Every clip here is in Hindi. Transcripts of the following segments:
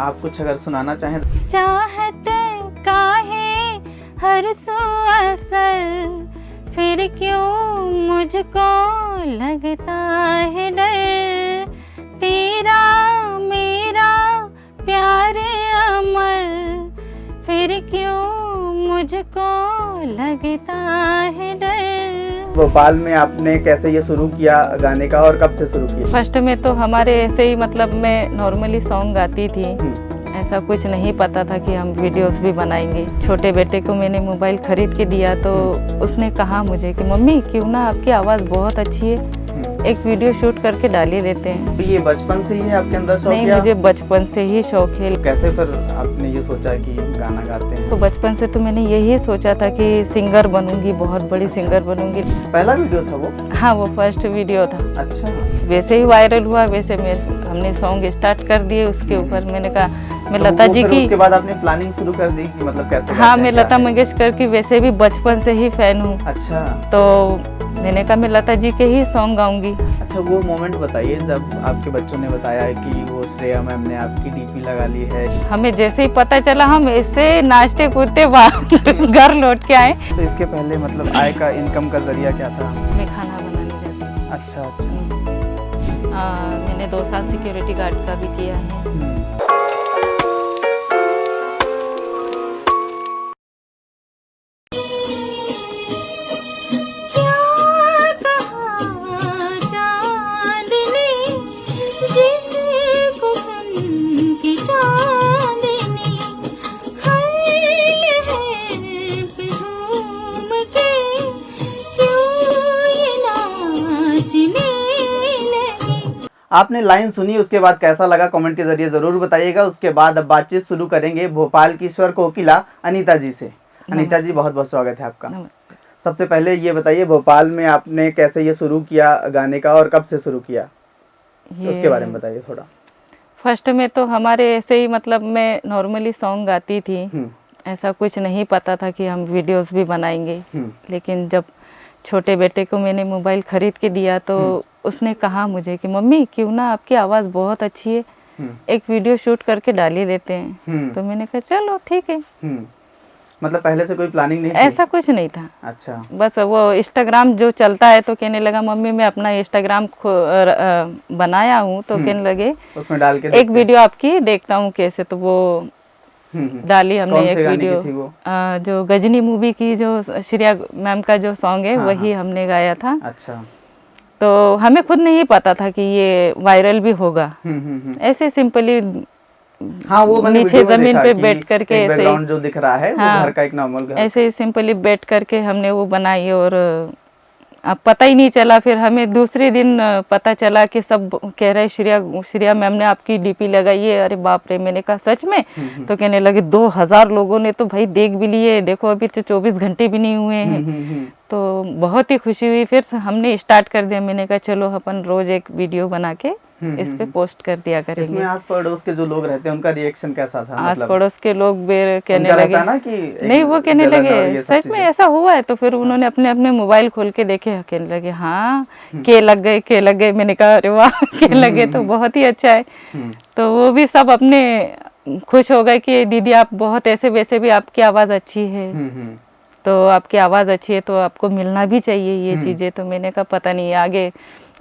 आप कुछ अगर सुनाना चाहें। चाहत काहे हर सो असर, फिर क्यों मुझको लगता है डर, तेरा मेरा प्यार अमर, फिर क्यों मुझको लगता है डर। भोपाल में आपने कैसे ये शुरू किया गाने का और कब से शुरू किया? फर्स्ट में तो हमारे ऐसे ही मतलब मैं नॉर्मली सॉन्ग गाती थी, ऐसा कुछ नहीं पता था कि हम वीडियोस भी बनाएंगे। छोटे बेटे को मैंने मोबाइल खरीद के दिया तो उसने कहा मुझे कि मम्मी क्यों ना आपकी आवाज़ बहुत अच्छी है, एक वीडियो शूट करके डाल ही देते हैं। ये बचपन से ही है आपके अंदर शौक? नहीं, मुझे बचपन से ही शौक है। कैसे फिर आपने ये सोचा कि गाना गाते हैं? तो बचपन से तो मैंने यही सोचा था कि सिंगर बनूंगी, बहुत बड़ी सिंगर बनूंगी। पहला वीडियो था वो? हाँ, वो फर्स्ट वीडियो था। अच्छा। वैसे ही वायरल हुआ, वैसे हमने सॉन्ग स्टार्ट कर दिए। उसके ऊपर मैंने कहा मैं लता जी की, उसके बाद आपने प्लानिंग शुरू कर दी कि मतलब कैसे? हाँ, मैं लता मंगेशकर की वैसे भी बचपन से ही फैन हूँ। अच्छा। तो मैंने कहा मैं लता जी के ही सॉन्ग गाऊंगी। अच्छा, वो मोमेंट बताइए जब आपके बच्चों ने बताया कि वो श्रेया मैम ने आपकी डीपी लगा ली है। हमें जैसे ही पता चला हम इससे नाचते कूदते घर लौट के आए। तो इसके पहले मतलब आय का, इनकम का जरिया क्या था? मैं खाना बनाने जाती हूँ। अच्छा अच्छा। मैंने 2 साल सिक्योरिटी गार्ड का भी किया है। आपने लाइन सुनी, उसके बाद कैसा लगा कमेंट के जरिए ज़रूर बताइएगा। उसके बाद अब बातचीत शुरू करेंगे भोपाल की स्वर कोकिला अनीता जी से। अनीता जी, बहुत बहुत स्वागत है आपका। सबसे पहले ये बताइए, भोपाल में आपने कैसे ये शुरू किया गाने का और कब से शुरू किया, उसके बारे में बताइए थोड़ा। फर्स्ट में तो हमारे ऐसे ही मतलब मैं नॉर्मली सॉन्ग गाती थी, ऐसा कुछ नहीं पता था कि हम वीडियोस भी बनाएंगे। लेकिन जब छोटे बेटे को मैंने मोबाइल खरीद के दिया तो उसने कहा मुझे कि मम्मी क्यों ना आपकी आवाज़ बहुत अच्छी है, एक वीडियो शूट करके डाल ही देते हैं। तो मैंने कहा चलो ठीक है। मतलब पहले से कोई प्लानिंग नहीं थी? ऐसा कुछ नहीं था। अच्छा। बस वो इंस्टाग्राम जो चलता है तो कहने लगा मम्मी मैं अपना इंस्टाग्राम बनाया हूँ, तो कहने लगे उसमें डाल के एक वीडियो आपकी देखता हूँ कैसे। तो वो डाली हमने एक वीडियो। जो गजनी मूवी की जो श्रेया मैम का जो सॉन्ग है, वही हमने गाया था। अच्छा। तो हमें खुद नहीं पता था कि ये वायरल भी होगा। ऐसे सिंपली वो नीचे जमीन पे बैठ करके ऐसे बैकग्राउंड जो दिख रहा है वो घर का एक नॉर्मल घर, ऐसे ही सिंपली बैठ करके हमने वो बनाई। और अब पता ही नहीं चला, फिर हमें दूसरे दिन पता चला कि सब कह रहे श्रेया मैम ने आपकी डीपी लगाई है। अरे बाप रे, मैंने कहा सच में? तो कहने लगे 2000 लोगों ने तो भाई देख भी लिए, देखो अभी तो 24 घंटे भी नहीं हुए हैं। तो बहुत ही खुशी हुई। फिर हमने स्टार्ट कर दिया। मैंने कहा चलो अपन रोज एक वीडियो बना के इस पे पोस्ट कर दिया करेंगे। इसमें आस पड़ोस के जो लोग रहते हैं उनका रिएक्शन कैसा था? आस पड़ोस के लोग कहने लगे ना कि नहीं, वो कहने लगे सच में ऐसा हुआ है? तो फिर उन्होंने अपने अपने मोबाइल खोल के देखे, कहने लगे हाँ के लग गए। मैंने कहा अरे वाह, के लगे तो बहुत ही अच्छा है। तो वो भी सब अपने खुश हो गए कि दीदी आप बहुत ऐसे वैसे भी आपकी आवाज़ अच्छी है, तो आपकी आवाज़ अच्छी है तो आपको मिलना भी चाहिए ये चीज़ें। तो मैंने कहा पता नहीं आगे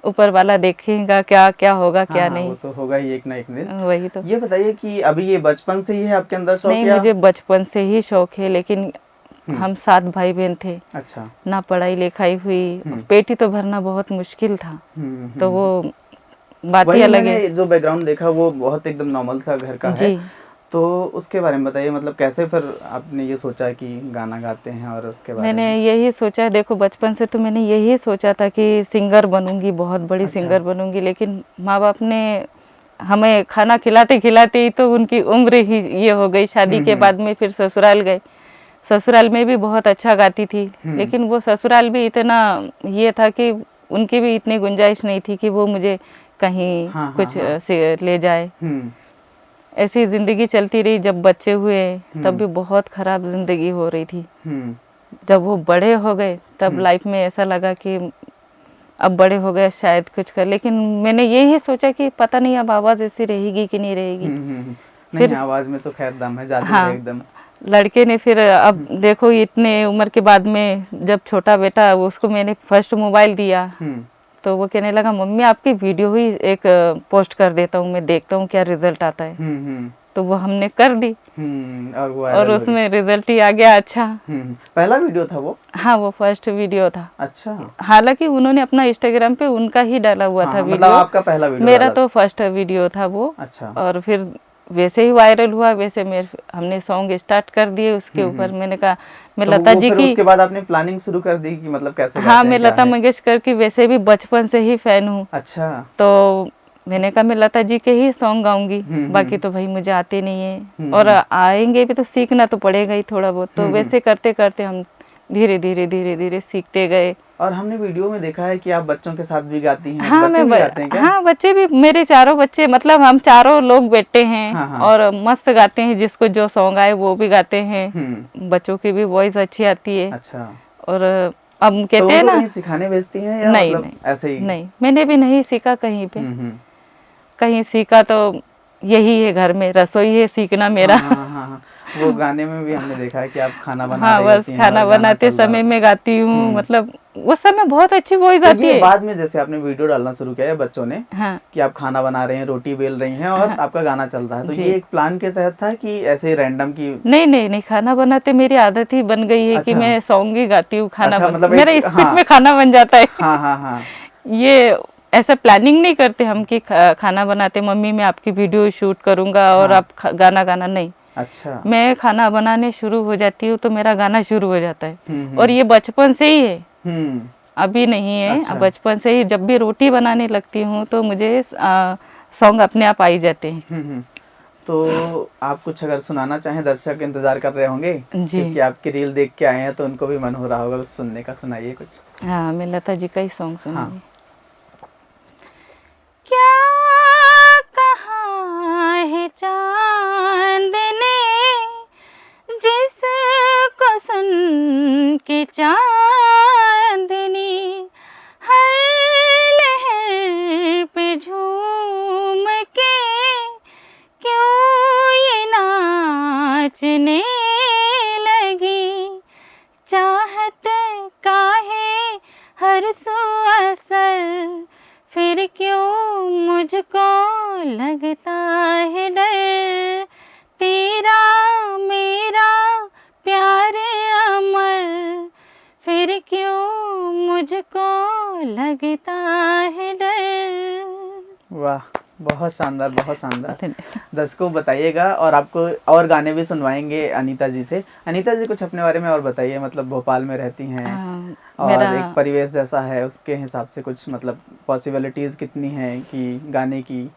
ऊपर वाला देखेगा क्या क्या होगा क्या नहीं। वो तो होगा ही एक ना एक दिन। वही तो। ये बताइए कि अभी ये बचपन से ही है आपके अंदर शौक? नहीं, मुझे बचपन से ही शौक है, लेकिन हम 7 भाई बहन थे। अच्छा। ना पढ़ाई लिखाई हुई, पेटी तो भरना बहुत मुश्किल था। तो वो बात ही अलग है। जो बैकग्राउंड देखा वो बहुत एकदम नॉर्मल सा घर का है। तो उसके बारे में बताइए, मतलब कैसे फिर आपने ये सोचा कि गाना गाते हैं और उसके बारे में? मैंने यही सोचा, देखो बचपन से तो मैंने यही सोचा था कि सिंगर बनूंगी, बहुत बड़ी सिंगर बनूंगी। लेकिन माँ बाप ने हमें खाना खिलाते खिलाते ही तो उनकी उम्र ही ये हो गई। शादी के बाद में फिर ससुराल गए। ससुराल में भी बहुत अच्छा गाती थी, लेकिन वो ससुराल भी इतना ये था कि उनकी भी इतनी गुंजाइश नहीं थी कि वो मुझे कहीं कुछ से ले जाए। ऐसी ज़िंदगी चलती रही। जब बच्चे हुए तब भी बहुत ख़राब ज़िंदगी हो रही थी। जब वो बड़े हो गए तब लाइफ में ऐसा लगा कि अब बड़े हो गए शायद कुछ कर, लेकिन मैंने यही सोचा कि पता नहीं अब आवाज़ ऐसी रहेगी कि नहीं रहेगी। नहीं, आवाज में तो खैर दम है, जादू हाँ, है एकदम। लड़के ने फिर अब देखो इतने उम्र के बाद में जब छोटा बेटा उसको मैंने फर्स्ट मोबाइल दिया तो वो कहने लगा मम्मी आपकी वीडियो ही एक पोस्ट कर देता हूँ, मैं देखता हूँ क्या रिजल्ट आता है। तो वो हमने कर दी और वो और उसमें रिजल्ट ही आ गया अच्छा। पहला वीडियो था वो? हाँ, वो फर्स्ट वीडियो था। अच्छा। हालांकि उन्होंने अपना इंस्टाग्राम पे उनका ही डाला हुआ था वीडियो। मतलब आपका पहला वीडियो? मेरा तो फर्स्ट वीडियो था वो। अच्छा। और फिर वैसे ही वायरल हुआ, वैसे हमने सॉन्ग स्टार्ट कर दिए उसके ऊपर। मैंने कहा मैं तो लता जी फिर की, उसके बाद आपने प्लानिंग शुरू कर दी कि मतलब कैसे हाँ, गाते मैं हैं, क्या लता है? मंगेशकर की वैसे भी बचपन से ही फैन हूँ। अच्छा। तो मैंने कहा मैं लता जी के ही सॉन्ग गाऊंगी, बाकी तो भाई मुझे आते नहीं है और आएंगे भी तो सीखना तो पड़ेगा ही थोड़ा बहुत। तो वैसे करते करते हम धीरे धीरे सीखते गए। और हमने वीडियो में देखा है कि आप बच्चों के साथ भी गाती हैं। हाँ, बच्चे भी गाते हैं क्या? हाँ, बच्चे भी, मेरे चारों बच्चे, मतलब हम चारों लोग बैठते हैं। हाँ। और मस्त गाते हैं, जिसको जो सॉन्ग आए वो भी गाते हैं। बच्चों की भी वॉइस अच्छी आती है। अच्छा। और अब कहते तो हैं ना, कहीं सिखाने भेजती हैं या नहीं, मतलब नहीं, ऐसे ही? नहीं, मैंने भी नहीं सीखा कहीं पे। कहीं सीखा तो यही है, घर में रसोई है सीखना मेरा। हाँ। वो गाने में भी हमने देखा है कि आप खाना बना हाँ, रही बस होती हैं खाना और गाना बनाते चल रहा समय होता है। में गाती हूँ, मतलब उस समय बहुत अच्छी वॉइस तो आती ये है। बाद में जैसे आपने वीडियो डालना शुरू किया है बच्चों ने, हाँ, कि आप खाना बना रहे हैं, रोटी बेल रही हैं और आपका गाना चल रहा है, तो जी। ये एक प्लान के तहत था कि ऐसे ही रैंडम की? नहीं, खाना बनाते मेरी आदत ही बन गई है कि अच्छा। मैं सॉन्ग ही गाती हूँ। खाना अच्छा, मतलब मेरा एक, स्पीड में खाना बन जाता है। हाँ। ये ऐसा प्लानिंग नहीं करते हम कि खाना बनाते मम्मी मैं आपकी वीडियो शूट करूंगा और आप गाना गाना, नहीं। अच्छा। मैं खाना बनाने शुरू हो जाती हूँ तो मेरा गाना शुरू हो जाता है। हम्म। और ये बचपन से ही है, अच्छा। अभी नहीं है। अब बचपन से ही जब भी रोटी बनाने लगती हूँ तो मुझे सॉन्ग अपने आप आ ही जाते हैं। तो आप कुछ अगर सुनाना चाहें, दर्शक इंतजार कर रहे होंगे क्योंकि आपकी रील देख के आए हैं तो उनको भी मन हो रहा होगा कुछ सुनने का, सुनाइए कुछ। हाँ, मैं लता जी का ही सॉन्ग सुनूंगी। हाँ। क्या कहा है चांद ने जिसको सुन के चांदनी हर लहर पे झूम के क्यों ये नाचने लगी। चाहत काहे हर सू असर फिर क्यों मुझको लगता है डर। तेरा मेरा प्यार अमर फिर क्यों मुझको लगता है डर। वाह, बहुत शानदार, बहुत शानदार। दर्शकों बताइएगा और आपको और गाने भी सुनवाएंगे अनीता जी से। अनीता जी कुछ अपने बारे में और बताइए, मतलब भोपाल में रहती हैं और एक परिवेश जैसा है, उसके हिसाब से कुछ मतलब पॉसिबिलिटीज़ कितनी हैं कि गाने की,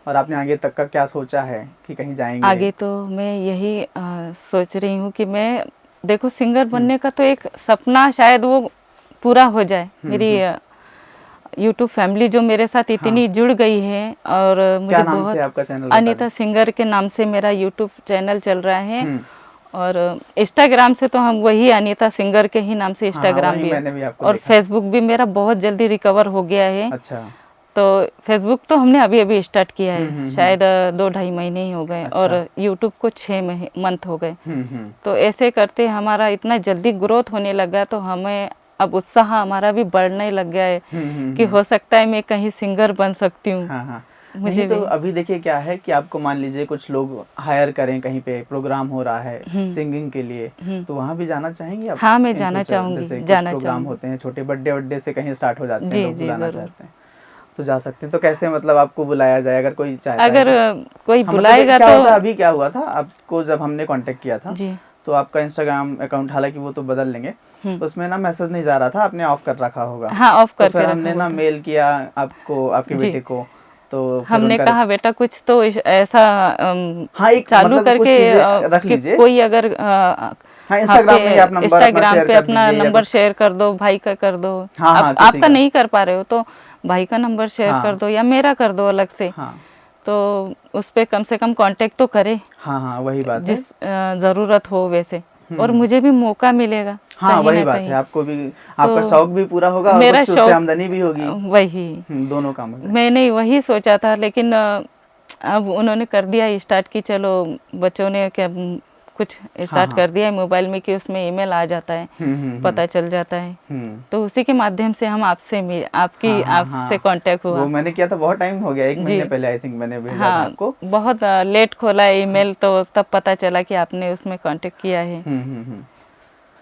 और आपने आगे तक का क्या सोचा है कि कहीं जाएंगे? आगे तो मैं यही सोच रही हूँ कि मैं, देखो, सिंगर बनने का तो एक सपना शायद वो पूरा हो जाए। मेरी यूट्यूब फैमिली जो मेरे साथ इतनी जुड़ गई है और मुझे क्या नाम बहुत, से आपका चैनल? अनीता सिंगर के नाम से मेरा यूट्यूब चैनल चल रहा है। और इंस्टाग्राम से तो हम वही अनीता सिंगर के ही नाम से इंस्टाग्राम भी है। और फेसबुक भी मेरा बहुत जल्दी रिकवर हो गया है। अच्छा। तो फेसबुक तो हमने अभी अभी स्टार्ट किया है, शायद 2-2.5 महीने ही हो गए। अच्छा। और यूट्यूब को 6 मंथ हो गए। तो ऐसे करते हमारा इतना जल्दी ग्रोथ होने लगा, तो हमें अब उत्साह हमारा भी बढ़ने लग गया है कि हो सकता है मैं कहीं सिंगर बन सकती हूँ। मुझे तो अभी देखिए क्या है कि आपको मान लीजिए कुछ लोग हायर करें, कहीं पे प्रोग्राम हो रहा है सिंगिंग के लिए, तो वहाँ भी जाना चाहेंगे आप? हाँ, मैं जाना चाहूँगी। जैसे कुछ प्रोग्राम होते हैं छोटे, बर्थडे से कहीं स्टार्ट हो जाते हैं, लोग बुलाना चाहते हैं तो जा सकते हैं। तो कैसे मतलब आपको बुलाया जाए अगर कोई चाहता है? अगर कोई मतलब बुलाएगा क्या तो होता, अभी क्या हुआ था आपको जब हमने कांटेक्ट किया था तो आपका इंस्टाग्राम अकाउंट, हालांकि वो तो बदल लेंगे, उसमें ना मैसेज नहीं जा रहा था, आपने ऑफ कर रखा होगा। हाँ, ऑफ कर, तो फिर हमने ना मेल किया आपको, आपके बेटे को, तो हमने कहा बेटा कुछ तो ऐसा चालू मतलब करके रख लीजिए, कोई अगर इंस्टाग्राम में आप इंस्टाग्राम पे अपना नंबर शेयर कर दो, भाई का कर दो। आपका नहीं कर पा रहे हो तो भाई का नंबर शेयर कर दो या मेरा कर दो अलग से। तो उस पे कम से कम कांटेक्ट तो करे। हाँ, वही बात है, जिस जरूरत हो वैसे, और मुझे भी मौका मिलेगा। हाँ, वही बात है, आपको भी आपका शौक भी पूरा होगा और कुछ उससे आमदनी भी होगी। वही दोनों काम। मैंने वही सोचा था, लेकिन अब उन्होंने कर दिया स्टार्ट की, चलो बच्चों ने क्या कुछ स्टार्ट कर दिया है मोबाइल में कि उसमें ईमेल आ जाता है, पता चल जाता है। तो उसी के माध्यम से हम आपसे आपसे कांटेक्ट हुआ। वो मैंने किया था बहुत टाइम हो गया, 1 महीने पहले आई थिंक मैंने भेजा था आपको। बहुत लेट खोला ईमेल, तो तब पता चला कि आपने उसमें कांटेक्ट किया है।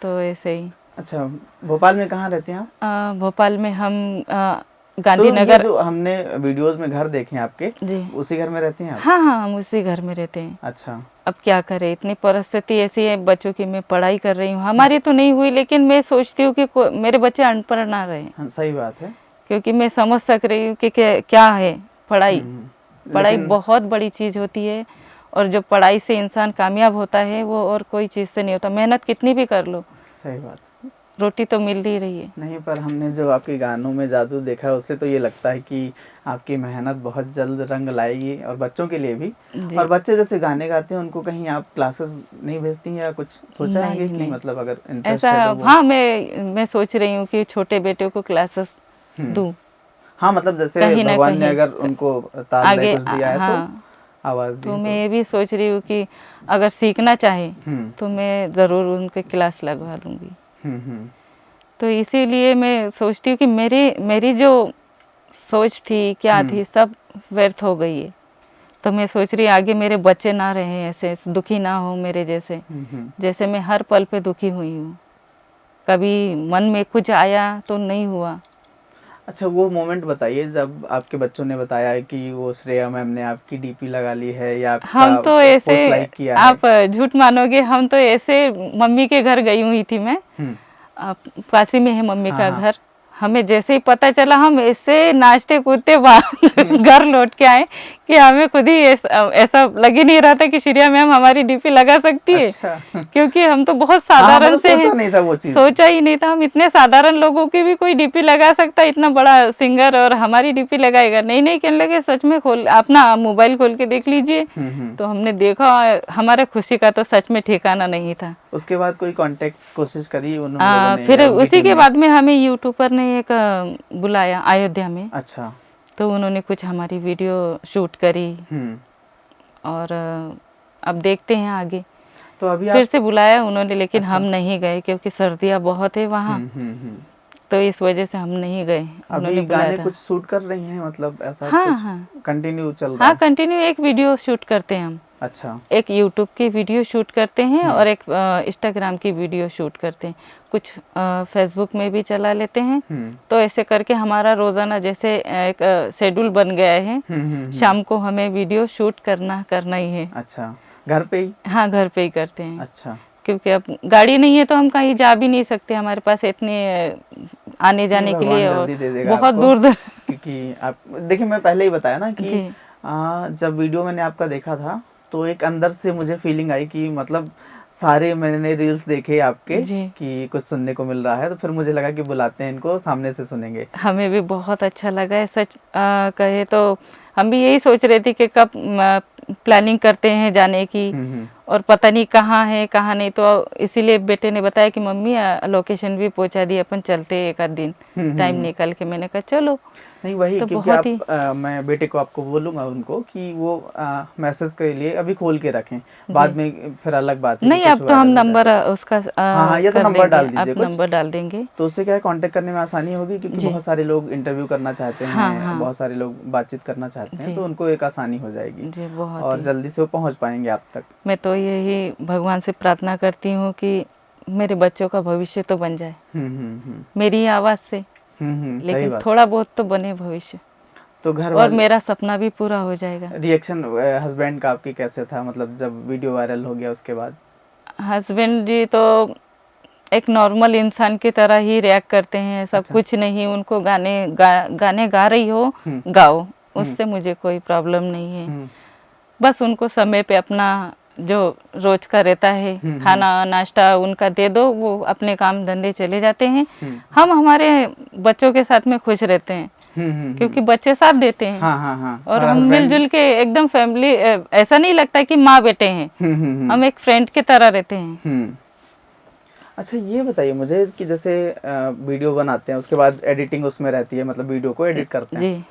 तो ऐसे ही। अच्छा, भोपाल में कहाँ रहते हैं आप? भोपाल में हम तो गांधीनगर। ये जो हमने वीडियोस में घर देखे हैं आपके, जी, उसी घर में रहते हैं आप? हाँ हाँ, हम उसी घर में रहते हैं। अच्छा। अब क्या करें, इतनी परिस्थिति ऐसी है बच्चों की। मैं पढ़ाई कर रही हूँ, हमारी तो नहीं हुई, लेकिन मैं सोचती हूँ कि मेरे बच्चे अनपढ़ ना रहे। हाँ, सही बात है। क्योंकि मैं समझ सक रही हूँ कि क्या है पढ़ाई। पढ़ाई बहुत बड़ी चीज़ होती है, और जो पढ़ाई से इंसान कामयाब होता है वो और कोई चीज़ से नहीं होता। मेहनत कितनी भी कर लो, सही बात, रोटी तो मिल ही रही है। नहीं, पर हमने जो आपके गानों में जादू देखा है, उससे तो ये लगता है कि आपकी मेहनत बहुत जल्द रंग लाएगी, और बच्चों के लिए भी। और बच्चे जैसे गाने गाते हैं, उनको कहीं आप क्लासेस नहीं भेजती हैं या कुछ सोचा है कि मतलब अगर इंटरेस्ट ऐसा है तो वो? हाँ, मैं सोच रही हूँ कि छोटे बेटे को क्लासेस दूँ। हाँ, मतलब जैसे कहीं ना भगवान ने कहीं अगर उनको ताल आगे कुछ दिया है तो आवाज़ दी तो मैं ये भी सोच रही हूँ कि अगर सीखना चाहे तो मैं ज़रूर उनके क्लास लगवा लूँगी। तो इसीलिए मैं सोचती हूँ कि मेरी जो सोच थी, क्या थी, सब व्यर्थ हो गई है। तो मैं सोच रही आगे मेरे बच्चे ना रहे ऐसे, दुखी ना हो मेरे जैसे, जैसे मैं हर पल पे दुखी हुई हूँ। कभी मन में कुछ आया तो नहीं हुआ। अच्छा, वो मोमेंट बताइए जब आपके बच्चों ने बताया है कि वो श्रेया मैम ने आपकी डीपी लगा ली है या आपका हम तो ऐसे, पोस्ट लाइक किया है। आप झूठ मानोगे, हम तो ऐसे मम्मी के घर गई हुई थी मैं। पासी में है मम्मी का घर। हमें जैसे ही पता चला, हम ऐसे नाचते कूदते घर लौट के आए कि हमें खुद ही ऐसा लग ही नहीं रहा था कि श्रेया मैम हमारी डीपी लगा सकती है। अच्छा। क्योंकि हम तो बहुत साधारण मतलब से सोचा नहीं था वो चीज, सोचा ही नहीं था। हम इतने साधारण लोगों की भी कोई डीपी लगा सकता है, इतना बड़ा सिंगर, और हमारी डीपी लगाएगा? नहीं कहने लगे, सच में खोल अपना मोबाइल खोल के देख लीजिए। तो हमने देखा, हमारे खुशी का तो सच में ठिकाना नहीं था। उसके बाद कोई कांटेक्ट कोशिश करी उन लोगों ने? फिर उसी के बाद में हमें यूट्यूबर ने एक बुलाया अयोध्या में। अच्छा। तो उन्होंने कुछ हमारी वीडियो शूट करी, और अब देखते हैं आगे। तो अभी फिर से बुलाया उन्होंने, लेकिन हम नहीं गए क्योंकि सर्दियाँ बहुत है वहाँ। तो इस वजह से हम नहीं गए। अभी गाने कुछ शूट कर रही हैं, मतलब ऐसा कुछ कंटिन्यू चल रहा है? हाँ, कंटिन्यू एक वीडियो शूट करते हैं हम। अच्छा। एक यूट्यूब की वीडियो शूट करते हैं और एक इंस्टाग्राम की वीडियो शूट करते हैं, कुछ फेसबुक में भी चला लेते हैं। तो ऐसे करके हमारा रोज़ाना जैसे एक शेड्यूल बन गया है। शाम को हमें वीडियो शूट करना ही है। अच्छा, घर पे ही? हाँ, घर पे ही करते हैं। अच्छा। क्योंकि अब गाड़ी नहीं है तो हम कहीं जा भी नहीं सकते, हमारे पास इतने आने जाने के लिए और बहुत दूर क्योंकि आप देखिए, मैं पहले ही बताया ना कि जब वीडियो मैंने आपका देखा था तो एक अंदर से मुझे फीलिंग आई कि मतलब सारे मैंने रील्स देखे आपके कि कुछ सुनने को मिल रहा है, तो फिर मुझे लगा कि बुलाते हैं इनको, सामने से सुनेंगे। हमें भी बहुत अच्छा लगा है। सच कहे तो हम भी यही सोच रहे थे कि कब प्लानिंग करते हैं जाने की, और पता नहीं कहाँ है कहाँ नहीं। तो इसीलिए बेटे ने बताया कि मम्मी लोकेशन भी पहुंचा दी, अपन चलते एक आध दिन टाइम निकाल के। मैंने कहा चलो। नहीं वही, तो क्योंकि आप मैं बेटे को आपको बोलूँगा उनको कि वो मैसेज के लिए अभी खोल के रखें, बाद में फिर अलग बात है। नहीं, अब तो हम नंबर उसका हाँ, ये तो नंबर डाल दीजिए, कुछ नंबर डाल देंगे, तो उससे क्या है कांटेक्ट करने में आसानी होगी, क्योंकि बहुत सारे लोग इंटरव्यू करना चाहते हैं, बहुत सारे लोग बातचीत करना चाहते हैं, तो उनको एक आसानी हो जाएगी जी, बहुत और जल्दी से वो पहुँच पाएंगे आप तक। मैं तो यही भगवान से प्रार्थना करती हूँ कि मेरे बच्चों का भविष्य तो बन जाए मेरी आवाज़ से, लेकिन थोड़ा बहुत तो बने भविष्य, तो घर और मेरा सपना भी पूरा हो जाएगा। रिएक्शन हस्बैंड का आपके कैसे था, मतलब जब वीडियो वायरल हो गया उसके बाद? हस्बैंड जी तो एक नॉर्मल इंसान की तरह ही रिएक्ट करते हैं, ऐसा कुछ नहीं। उनको गाने गा रही हो गाओ, उससे मुझे कोई प्रॉब्लम नहीं है। बस उनको समय पे अपना जो रोज का रहता है खाना नाश्ता उनका दे दो, वो अपने काम धंधे चले जाते हैं। हम हमारे बच्चों के साथ में खुश रहते हैं, क्योंकि बच्चे साथ देते हैं। हाँ। और हम मिलजुल के एकदम फैमिली, ऐसा नहीं लगता कि माँ बेटे हैं, हम एक फ्रेंड की तरह रहते हैं। अच्छा, ये बताइए मुझे कि जैसे वीडियो बनाते हैं उसके बाद एडिटिंग उसमें रहती है, मतलब वीडियो को एडिट करते हैं,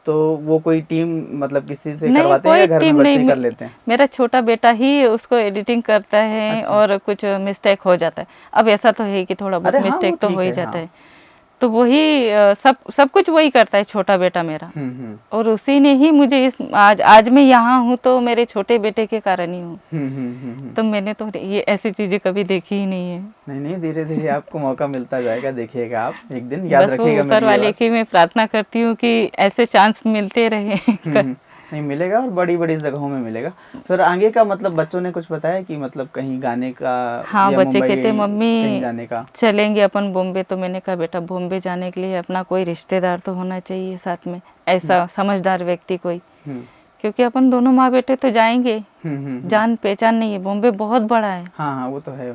तो वो कोई टीम मतलब किसी से नहीं, करवाते हैं या कोई घर में टीम बच्चे नहीं। ही कर लेते हैं? मेरा छोटा बेटा ही उसको एडिटिंग करता है अच्छा। और कुछ मिस्टेक हो जाता है। अब ऐसा तो है कि थोड़ा बहुत अरे हाँ, वो मिस्टेक तो हो ठीक ही है, जाता हाँ। है। तो वही सब कुछ वही करता है छोटा बेटा मेरा। हम्म। और उसी ने ही मुझे इस आज मैं यहाँ हूँ तो मेरे छोटे बेटे के कारण ही हूँ। हम्म। तो मैंने तो ये ऐसी चीजें कभी देखी ही नहीं है। नहीं नहीं, धीरे धीरे आपको मौका मिलता जाएगा, देखिएगा आप एक दिन, याद बस वो रखिएगा ऊपर मेरी ये वाले बात। की मैं प्रार्थना करती हूँ कि ऐसे चांस मिलते रहे। नहीं मिलेगा, और बड़ी बड़ी जगहों में मिलेगा। फिर आगे का मतलब बच्चों ने कुछ बताया कि मतलब कहीं गाने का हाँ, या बच्चे मुंबई कहते कहीं मम्मी जाने का? चलेंगे अपन बॉम्बे। तो मैंने कहा बेटा बॉम्बे जाने के लिए अपना कोई रिश्तेदार तो होना चाहिए साथ में, ऐसा समझदार व्यक्ति कोई। हम्म क्योंकि अपन दोनों माँ बेटे तो जाएंगे, हम्म। जान पहचान नहीं है, बॉम्बे बहुत बड़ा है, हाँ हाँ, वो तो है।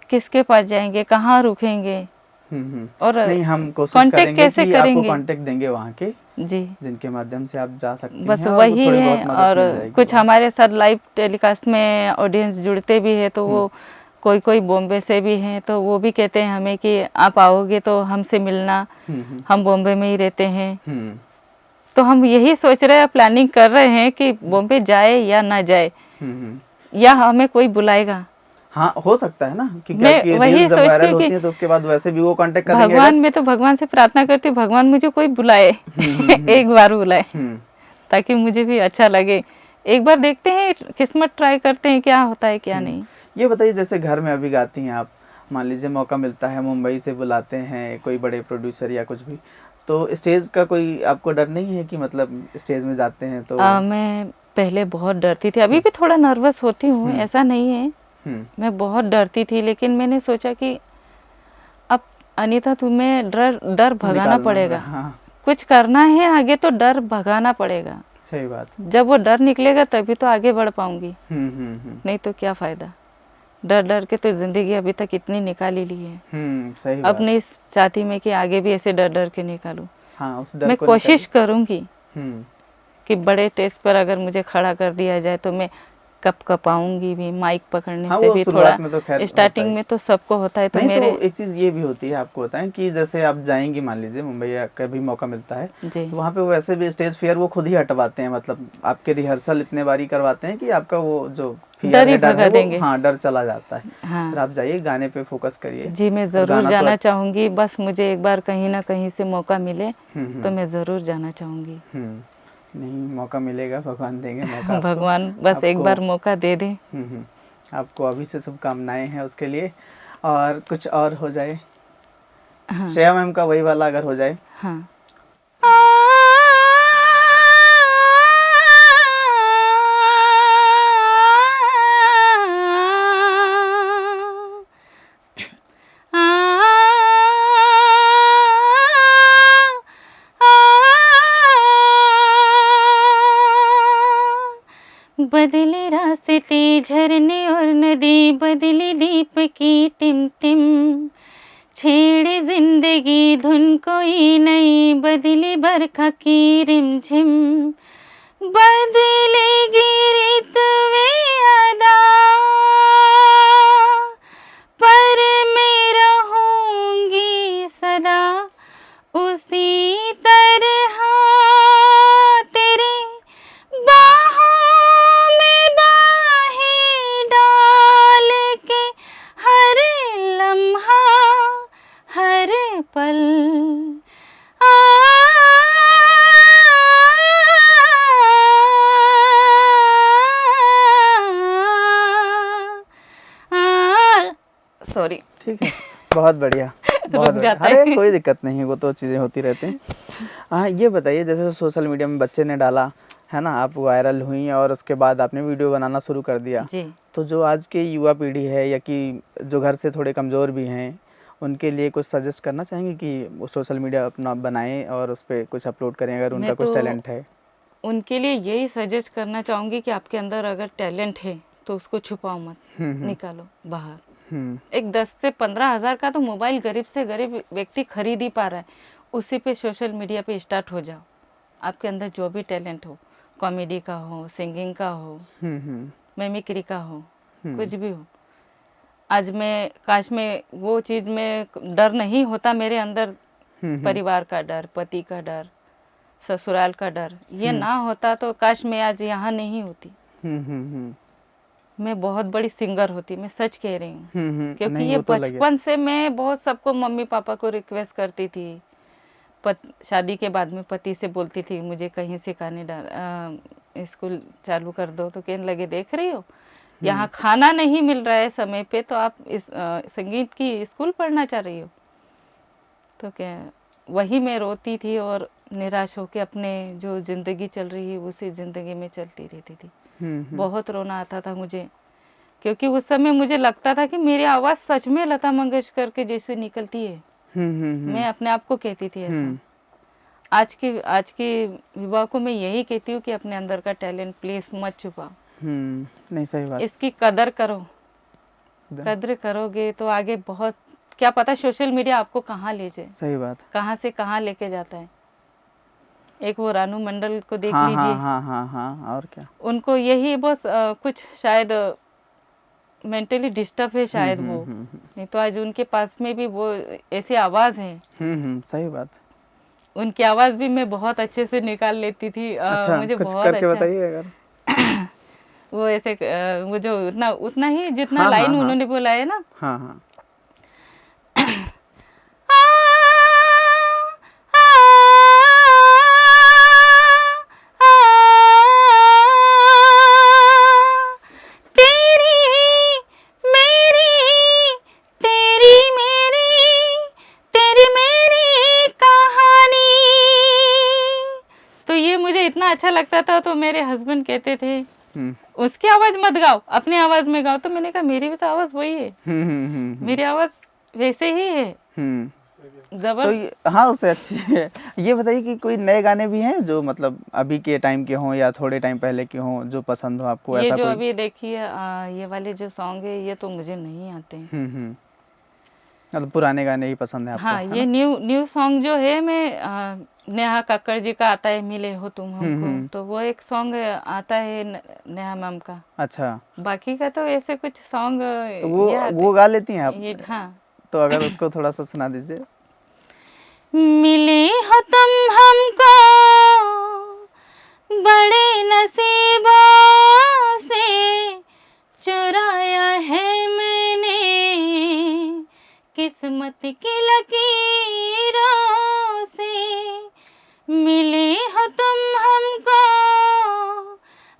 किसके पास जाएंगे, कहाँ रुकेंगे और नहीं, हम कोशिश कांटेक्ट करेंगे कैसे कि आपको करेंगे। कांटेक्ट देंगे वहाँ के, जी, जिनके माध्यम से आप जा सकती बस हैं, और वो वही थोड़ी बहुत है। मदद और मिल जाएगी कुछ वहाँ। हमारे साथ लाइव टेलीकास्ट में ऑडियंस जुड़ते भी है, तो वो कोई कोई बॉम्बे से भी हैं, तो वो भी कहते हैं हमें कि आप आओगे तो हमसे मिलना, हम बॉम्बे में ही रहते हैं। हम्म तो हम यही सोच रहे हैं, प्लानिंग कर रहे हैं कि बॉम्बे जाए या ना जाए, हम्म। या हमें कोई बुलाएगा। हाँ, हो सकता है ना, क्योंकि मैं आपकी वही रील्स जब सोचती वायरल हूँ होती कि हैं तो उसके बाद वैसे भी वो कांटेक्ट करेंगे भगवान, अगर। मैं तो भगवान से प्रार्थना करती हूँ भगवान मुझे कोई बुलाए, एक बार बुलाए, हम्म ताकि मुझे भी अच्छा लगे। एक बार देखते हैं, किस्मत ट्राई करते हैं क्या होता है क्या नहीं। ये बताइए, जैसे घर में अभी गाती हैं आप, मान लीजिए मौका मिलता है, मुंबई से बुलाते हैं कोई बड़े प्रोड्यूसर या कुछ भी, तो स्टेज का कोई आपको डर नहीं है कि मतलब स्टेज में जाते हैं तो? मैं पहले बहुत डरती थी, अभी भी थोड़ा नर्वस होती हूँ, ऐसा नहीं है। मैं बहुत डरती थी, लेकिन मैंने सोचा कि अब अनीता तुम्हें डर भगाना निकालना होगा, पड़ेगा। हाँ। कुछ करना है आगे तो डर भगाना पड़ेगा। सही बात। जब वो डर निकलेगा तभी तो आगे बढ़ पाऊंगी, हम्म। नहीं तो क्या फायदा। डर डर के तो जिंदगी अभी तक इतनी निकाल ही ली है। सही अब बात। नहीं चाहती मैं कि आगे भी ऐसे डर डर के निकालूं। हाँ, उस डर मैं को कोशिश करूंगी हम्म कि बड़े टेस्ट पर अगर मुझे खड़ा कर दिया जाए तो मैं कपाऊंगी भी, माइक पकड़ने हाँ, से वो भी थोड़ा। शुरुआत में तो खैर होता स्टार्टिंग है। में तो सबको होता है, तो नहीं, मेरे तो एक चीज़ ये भी होती है, आपको बताएं कि जैसे आप जाएंगी मान लीजिए मुंबई या कभी मौका मिलता है, जी, तो वहाँ पे वो वैसे भी स्टेज फियर वो खुद ही हटवाते हैं, मतलब आपके रिहर्सल इतने बारी करवाते हैं कि आपका वो जो फियर डर है, ही डर भगा है, वो देंगे। हाँ, डर चला जाता है। हाँ फिर आप जाइए, गाने पे फोकस करिए। जी, मैं और ज़रूर गाना तो जाना चाहूँगी। बस मुझे एक बार कहीं ना कहीं से मौका मिले तो मैं ज़रूर जाना चाहूँगी। नहीं, मौका मिलेगा, भगवान देंगे मौका आपको। भगवान बस एक आपको बार मौका दे दें। आपको अभी से शुभकामनाएं हैं उसके लिए। और कुछ और हो जाए, हाँ श्रेया मैम का वही वाला अगर हो जाए। हाँ। बदले रास्ते झरने और नदी, बदली दीप की टिम छेड़े जिंदगी धुन कोई नई, बदली बरखा की रिमझिम, बदलेगी ऋतुवे अदा, पर मैं रहूंगी सदा उसी तरह तेरे बाहों में बाहें डाल के, हर लम्हा हर पल सॉरी, ठीक है, बहुत बढ़िया, बहुत रुक बढ़िया। जाता अरे है। कोई दिक्कत नहीं है, वो तो चीज़ें होती रहती हैं। हाँ, ये बताइए, जैसे सोशल मीडिया में बच्चे ने डाला है ना, आप वायरल हुई और उसके बाद आपने वीडियो बनाना शुरू कर दिया, जी, तो जो आज के युवा पीढ़ी है या कि जो घर से थोड़े कमज़ोर भी हैं, उनके लिए कुछ सजेस्ट करना चाहेंगे कि वो सोशल मीडिया अपना बनाएं और उस पर कुछ अपलोड करें अगर उनका कुछ टैलेंट है? उनके लिए यही सजेस्ट करना चाहूँगी कि आपके अंदर अगर टैलेंट है तो उसको छुपाओ मत, निकालो बाहर। एक 10 से 15 हज़ार का तो मोबाइल गरीब से गरीब व्यक्ति खरीद ही पा रहा है, उसी पे सोशल मीडिया पे स्टार्ट हो जाओ। आपके अंदर जो भी टैलेंट हो, कॉमेडी का हो, सिंगिंग का हो, मिमिक्री का हो, कुछ भी हो। आज मैं काश में वो चीज़ में डर नहीं होता मेरे अंदर, परिवार का डर, पति का डर, ससुराल का डर, ये ना होता तो काश मैं आज यहाँ नहीं होती। मैं बहुत बड़ी सिंगर होती, मैं सच कह रही हूँ। क्योंकि नहीं, ये वो तो लगे। बचपन से मैं बहुत सबको, मम्मी पापा को रिक्वेस्ट करती थी। शादी के बाद में पति से बोलती थी मुझे कहीं सिखाने स्कूल चालू कर दो, तो कहने लगे देख रही हो यहाँ खाना नहीं मिल रहा है समय पे, तो आप इस संगीत की स्कूल पढ़ना चाह रही हो। तो क्या, वही मैं रोती थी और निराश होकर अपने जो ज़िंदगी चल रही है उसी ज़िंदगी में चलती रहती थी। बहुत रोना आता था मुझे, क्योंकि उस समय मुझे लगता था कि मेरी आवाज़ सच में लता मंगेशकर के जैसे निकलती है। मैं अपने आप को कहती थी ऐसा। आज के युवा को मैं यही कहती हूँ कि अपने अंदर का टैलेंट प्लीज मत छुपाओ। नहीं, सही बात। इसकी कदर करो, कदर करोगे तो आगे बहुत, क्या पता सोशल मीडिया आपको कहाँ ले जाए। सही बात। कहाँ से कहाँ लेके जाता है। एक वो रानू मंडल को देख हाँ, लीजिए। हाँ, और क्या। उनको यही बस कुछ शायद मेंटली डिस्टर्ब है शायद वो, नहीं तो आज उनके पास में भी वो ऐसी आवाज़ है। सही बात। उनकी आवाज़ भी मैं बहुत अच्छे से निकाल लेती थी। अच्छा, मुझे कुछ बहुत करके अच्छा बताइए अगर। वो ऐसे वो जो उतना उतना ही जितना हाँ, लाइन हाँ, उन्होंने बोला है ना। हाँ। तो ये मुझे इतना अच्छा लगता था, तो मेरे हस्बैंड कहते थे उसकी आवाज मत गाओ, अपनी आवाज में गाओ। तो मैंने कहा मेरी भी तो आवाज वही है। मेरी आवाज वैसे ही है। तो हाँ, उससे अच्छी है। ये बताइए कि कोई नए गाने भी हैं जो मतलब अभी के टाइम के हों या थोड़े टाइम पहले के हों जो पसंद हो आपको? ये ऐसा जो कोई? अभी देखिए ये वाले जो सॉन्ग है ये तो मुझे नहीं आते। मतलब पुराने गाने ही पसंद है आपको? हाँ, ये न्यू सॉन्ग जो है, मैं नेहा कक्कड़ जी का आता है मिले हो तुम हमको, तो वो एक सॉन्ग आता है नेहा मैम का। अच्छा। बाकी का तो ऐसे कुछ सॉन्ग तो वो गा लेती हैं आप? हाँ। तो अगर उसको थोड़ा सा सुना दीजिए। मिले हो तुम हमको बड़े नसीबों से, चुराया है मैंने किस्मत की लकीरों से। मिले हो तुम हमको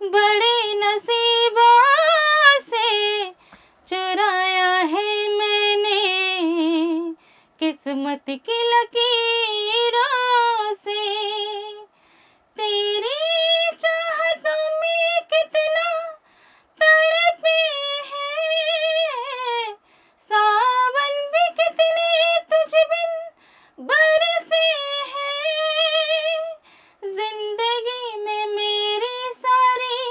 बड़े नसीबों से, चुराया है मैंने किस्मत की लकीरों से। तेरी चाहतों में कितना तड़पे हैं, सावन भी कितने तुझ बिन बरसे हैं। जिंदगी में मेरी सारी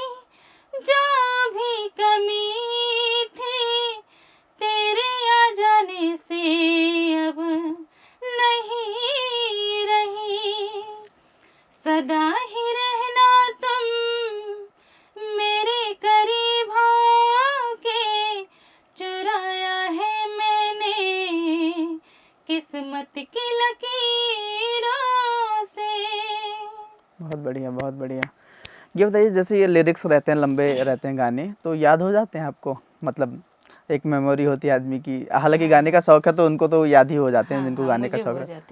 जो भी कमी थी, तेरे आ जाने से अब नहीं रही। सदा ही रहना तुम मेरे करीब हो के, चुराया है मैंने किस्मत की लकीरों से। बहुत बढ़िया, बहुत बढ़िया। ये बताइए जैसे ये लिरिक्स रहते हैं, लंबे रहते हैं गाने, तो याद हो जाते हैं आपको? मतलब एक मेमोरी होती है आदमी की। हालांकि गाने का शौक है तो उनको तो याद ही हो जाते हैं जिनको गाने का शौक है।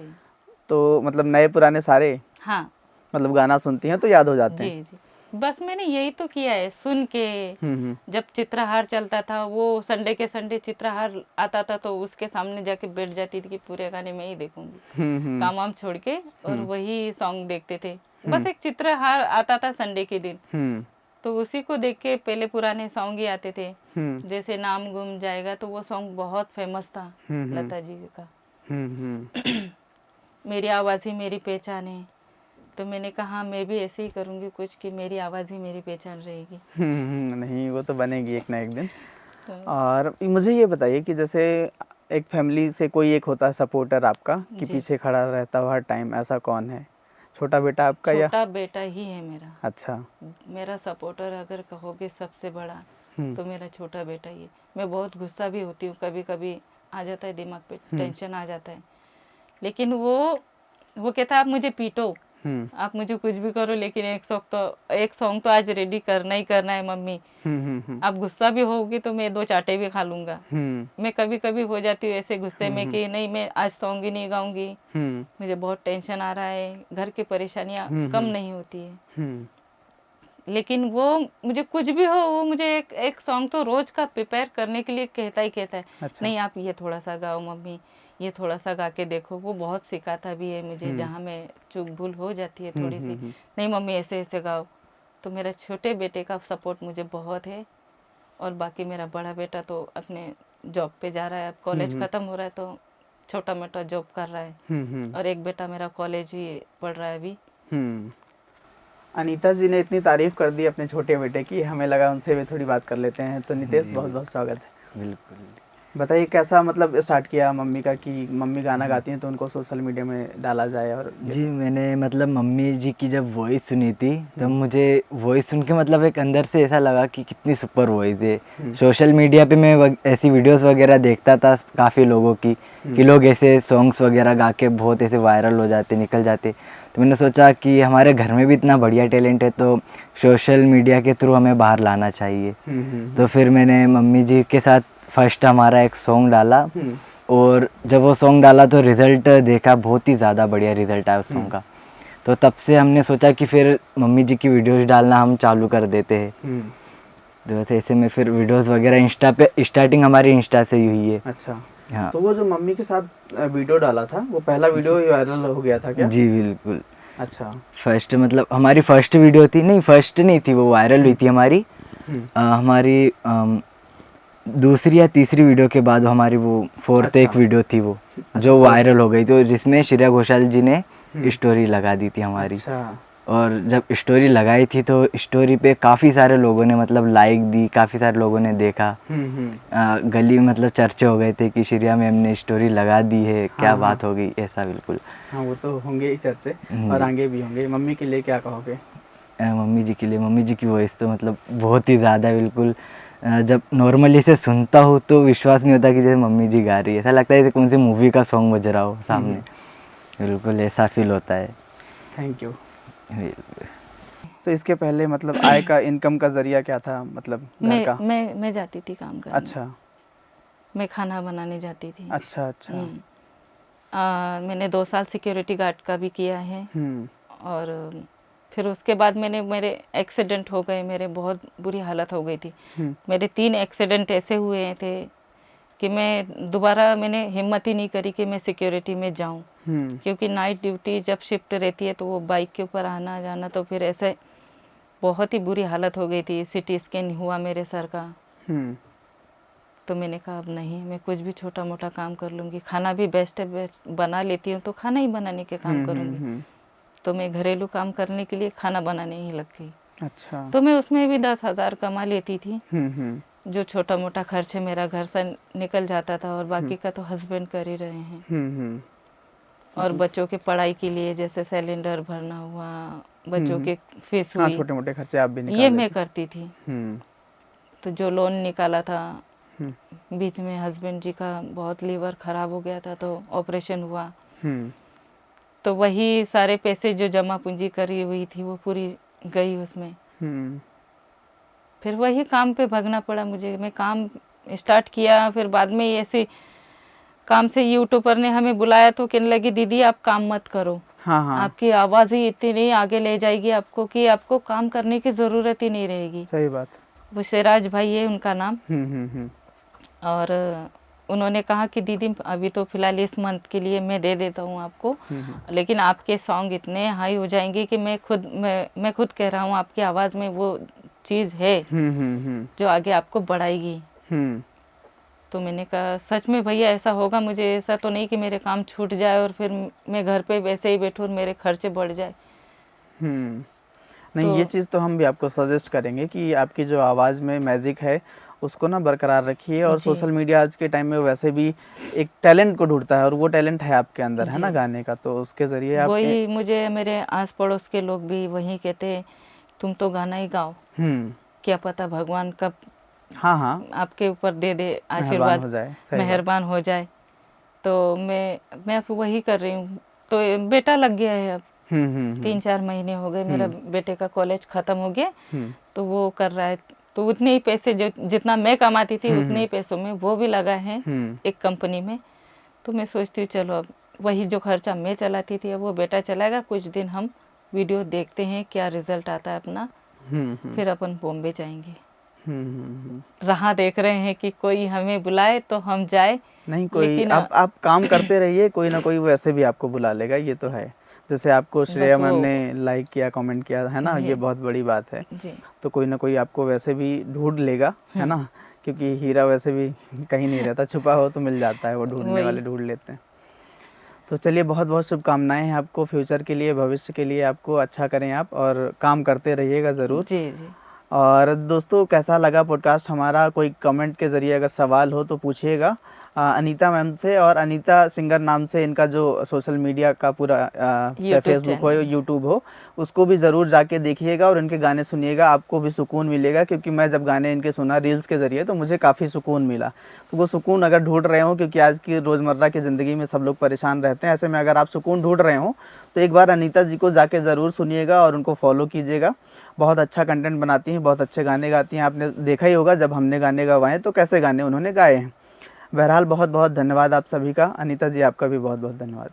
तो मतलब नए पुराने सारे, हाँ, मतलब गाना सुनती हैं तो याद हो जाते हैं? जी। बस मैंने यही तो किया है सुन के। जब चित्रहार चलता था, वो संडे के संडे चित्रहार आता था, तो उसके सामने जाके बैठ जाती थी कि पूरे गाने मैं ही देखूंगी, काम वाम छोड़ के, और वही सॉन्ग देखते थे। बस एक चित्रहार आता था संडे के दिन, तो उसी को देख के पहले पुराने सॉन्ग ही आते थे। जैसे नाम गुम जाएगा, तो वो सॉन्ग बहुत फेमस था लता जी का। मेरी आवाज़ ही मेरी पहचान है, तो मैंने कहा मैं भी ऐसे ही करूँगी कुछ कि मेरी आवाज़ ही मेरी पहचान रहेगी। नहीं, वो तो बनेगी एक ना एक दिन। और मुझे ये बताइए कि जैसे एक फैमिली से कोई एक होता है सपोर्टर आपका कि पीछे खड़ा रहता हो हर टाइम, ऐसा कौन है? छोटा बेटा आपका या? छोटा बेटा ही है मेरा। अच्छा। मेरा सपोर्टर अगर कहोगे सबसे बड़ा, तो मेरा छोटा बेटा ही है। मैं बहुत गुस्सा भी होती हूँ, कभी कभी आ जाता है दिमाग पे, टेंशन आ जाता है, लेकिन वो कहता है आप मुझे पीटो, आप मुझे कुछ भी करो, लेकिन एक सॉन्ग तो आज रेडी करना ही करना है मम्मी। आप गुस्सा भी होगी तो मैं 2 चाटे भी खा लूंगा। मैं कभी कभी हो जाती हूँ ऐसे गुस्से में कि नहीं, मैं आज सॉन्ग ही नहीं गाऊंगी, मुझे बहुत टेंशन आ रहा है, घर की परेशानियाँ कम नहीं होती है। लेकिन वो मुझे कुछ भी हो, वो मुझे एक सॉन्ग तो रोज का प्रिपेयर करने के लिए कहता ही कहता है। अच्छा। नहीं आप ये थोड़ा सा गाओ मम्मी, ये थोड़ा सा गा के देखो। वो बहुत सिखाता भी है मुझे, जहाँ मैं चूक भूल हो जाती है थोड़ी सी, नहीं मम्मी ऐसे ऐसे गाओ। तो मेरा छोटे बेटे का सपोर्ट मुझे बहुत है, और बाकी मेरा बड़ा बेटा तो अपने जॉब पे जा रहा है, अब कॉलेज ख़त्म हो रहा है तो छोटा मोटा जॉब कर रहा है, और एक बेटा मेरा कॉलेज ही पढ़ रहा है अभी। अनीता जी ने इतनी तारीफ कर दी अपने छोटे बेटे की, हमें लगा उनसे भी थोड़ी बात कर लेते हैं। तो नितेश, बहुत बहुत स्वागत है। बिल्कुल। बताइए कैसा मतलब स्टार्ट किया मम्मी का, कि मम्मी गाना गाती हैं तो उनको सोशल मीडिया में डाला जाए? और जी मैंने मतलब मम्मी जी की जब वॉइस सुनी थी तब मुझे वॉइस सुन के मतलब एक अंदर से ऐसा लगा कि कितनी सुपर वॉइस है। सोशल मीडिया पे मैं ऐसी वीडियोस वगैरह देखता था काफ़ी लोगों की, कि लोग ऐसे सॉन्ग्स वगैरह गा के बहुत ऐसे वायरल हो जाते, निकल जाते। तो मैंने सोचा कि हमारे घर में भी इतना बढ़िया टैलेंट है तो सोशल मीडिया के थ्रू हमें बाहर लाना चाहिए। तो फिर मैंने मम्मी जी के साथ फर्स्ट हमारा एक सॉन्ग डाला, और जब वो सॉन्ग डाला तो रिज़ल्ट देखा, बहुत ही ज़्यादा बढ़िया रिज़ल्ट आया उस सॉन्ग का। तो तब से हमने सोचा कि फिर मम्मी जी की वीडियोस डालना हम चालू कर देते हैं। तो वैसे ऐसे में फिर वीडियोस वगैरह इंस्टा पे, स्टार्टिंग हमारी इंस्टा से ही हुई है। अच्छा। हाँ। तो वो जो मम्मी के साथ वीडियो डाला था, वो पहला वीडियो ही वायरल हो गया था क्या? जी बिल्कुल। अच्छा। फर्स्ट मतलब हमारी फर्स्ट वीडियो थी, नहीं फर्स्ट नहीं थी, वो वायरल हुई थी हमारी। हमारी दूसरी या तीसरी वीडियो के बाद हमारी वो फोर्थ एक वीडियो थी वो, जो वायरल हो गई, तो जिसमें श्रेया घोषाल जी ने स्टोरी लगा दी थी हमारी। अच्छा। और जब स्टोरी लगाई थी तो स्टोरी पे काफ़ी सारे लोगों ने मतलब लाइक दी, काफ़ी सारे लोगों ने देखा। गली में मतलब चर्चे हो गए थे कि श्रेया मैम ने स्टोरी लगा दी है, क्या बात हो गई, ऐसा बिल्कुल। हाँ, वो तो होंगे ही चर्चे, और आगे भी होंगे। मम्मी के लिए क्या कहोगे? मम्मी जी के लिए, मम्मी जी की वॉइस तो मतलब बहुत ही ज़्यादा बिल्कुल, जब नॉर्मली से सुनता हूँ तो विश्वास नहीं होता कि जैसे मम्मी जी गा रही है, ऐसा लगता है जैसे कौन सी मूवी का सॉन्ग बज रहा हो सामने। बिल्कुल ऐसा फील होता है। Thank you. तो इसके पहले मतलब आय का, इनकम का जरिया क्या था, मतलब घर का? मैं जाती थी काम करने। अच्छा। मैं खाना बनाने जाती थी। अच्छा अच्छा। मैंने 2 साल सिक्योरिटी गार्ड का भी किया है, और फिर उसके बाद मेरे एक्सीडेंट हो गए, मेरे बहुत बुरी हालत हो गई थी। मेरे 3 एक्सीडेंट ऐसे हुए थे कि मैंने हिम्मत ही नहीं करी कि मैं सिक्योरिटी में जाऊं, क्योंकि नाइट ड्यूटी जब शिफ्ट रहती है तो वो बाइक के ऊपर आना जाना, तो फिर ऐसे बहुत ही बुरी हालत हो गई थी। CT स्कैन हुआ मेरे सर का। तो मैंने कहा अब नहीं, मैं कुछ भी छोटा मोटा काम कर लूँगी, खाना भी बेस्ट बना लेती हूँ तो खाना ही बनाने के काम करूँगी। तो मैं घरेलू काम करने के लिए खाना बनाने ही लग गई। अच्छा। तो मैं उसमें भी 10,000 कमा लेती थी। जो छोटा मोटा खर्च है मेरा घर से निकल जाता था, और बाकी का तो हस्बैंड कर ही रहे हैं। और बच्चों के पढ़ाई के लिए जैसे सिलेंडर भरना हुआ, बच्चों के फीस हुई, छोटे मोटे खर्चे आप भी निकाल ये लेते? मैं करती थी। तो जो लोन निकाला था, बीच में हस्बैंड जी का बहुत लीवर खराब हो गया था तो ऑपरेशन हुआ, तो वही सारे पैसे जो जमा पूंजी करी हुई थी वो पूरी गई उसमें। फिर वही काम पे भागना पड़ा मुझे। मैं काम स्टार्ट किया, फिर बाद में ऐसे काम से यूट्यूबर ने हमें बुलाया तो कहने लगी दीदी आप काम मत करो। हाँ। आपकी आवाज़ ही इतनी नहीं आगे ले जाएगी आपको कि आपको काम करने की ज़रूरत ही नहीं रहेगी। सही बात। वो सिराज भाई है उनका नाम। और उन्होंने कहा कि दीदी अभी तो फिलहाल इस मंथ के लिए मैं दे देता हूँ आपको, लेकिन आपके सॉन्ग इतने हाई हो जाएंगे कि मैं खुद कह रहा हूँ आपकी आवाज़ में वो चीज़ है जो आगे आपको बढ़ाएगी। तो मैंने कहा सच में भैया ऐसा होगा? मुझे ऐसा तो नहीं कि मेरे काम छूट जाए और फिर मैं घर पे वैसे ही बैठूँ और मेरे खर्चे बढ़ जाए। नहीं, ये चीज़ तो हम भी आपको सजेस्ट करेंगे कि आपकी जो आवाज़ में मैजिक है उसको ना बरकरार रखिए। और सोशल मीडिया आज के टाइम में वैसे भी एक टैलेंट को ढूंढता है, और वो टैलेंट है आपके अंदर, है ना, गाने का। तो उसके ज़रिए आप वही मुझे मेरे आस पड़ोस के लोग भी वही कहते तुम तो गाना ही गाओ, क्या पता भगवान कब आपके ऊपर दे दे आशीर्वाद, मेहरबान हो जाए। तो मैं अब वही कर रही हूँ। तो बेटा लग गया है अब, हम्म। 3-4 महीने हो गए, मेरा बेटे का कॉलेज खत्म हो गया, हम्म। तो वो कर रहा है। तो उतने ही पैसे जो जितना मैं कमाती थी उतने ही पैसों में वो भी लगा है एक कंपनी में। तो मैं सोचती हूँ चलो अब वही जो खर्चा मैं चलाती थी अब वो बेटा चलाएगा, कुछ दिन हम वीडियो देखते हैं क्या रिजल्ट आता है अपना, फिर अपन बॉम्बे जाएंगे। राह देख रहे हैं कि कोई हमें बुलाए तो हम जाए। नहीं, कोई आप काम करते रहिए, कोई ना कोई वैसे भी आपको बुला लेगा, ये तो है। जैसे आपको श्रेया मैम ने लाइक किया, कमेंट किया है ना, ये बहुत बड़ी बात है। तो कोई ना कोई आपको वैसे भी ढूंढ लेगा, है ना, क्योंकि हीरा वैसे भी कहीं नहीं रहता, छुपा हो तो मिल जाता है, वो ढूंढने वाले ढूंढ लेते हैं। तो चलिए, बहुत बहुत शुभकामनाएं हैं आपको फ्यूचर के लिए, भविष्य के लिए। आपको अच्छा करें आप, और काम करते रहिएगा ज़रूर। जी जी। और दोस्तों, कैसा लगा पॉडकास्ट हमारा? कोई कमेंट के ज़रिए अगर सवाल हो तो पूछिएगा अनीता मैम से। और अनीता सिंगर नाम से इनका जो सोशल मीडिया का पूरा चाहे फेसबुक हो या यूट्यूब हो, उसको भी ज़रूर जाके देखिएगा और इनके गाने सुनिएगा, आपको भी सुकून मिलेगा। क्योंकि मैं जब गाने इनके सुना रील्स के ज़रिए तो मुझे काफ़ी सुकून मिला। तो वो सुकून अगर ढूंढ रहे हो, क्योंकि आज की रोज़मर्रा की ज़िंदगी में सब लोग परेशान रहते हैं, ऐसे में अगर आप सुकून ढूंढ रहे हो तो एक बार अनीता जी को जाके ज़रूर सुनिएगा और उनको फॉलो कीजिएगा। बहुत अच्छा कंटेंट बनाती हैं, बहुत अच्छे गाने गाती हैं। आपने देखा ही होगा जब हमने गाने गवाए तो कैसे गाने उन्होंने गाए हैं। बहरहाल बहुत बहुत धन्यवाद आप सभी का। अनीता जी, आपका भी बहुत बहुत धन्यवाद।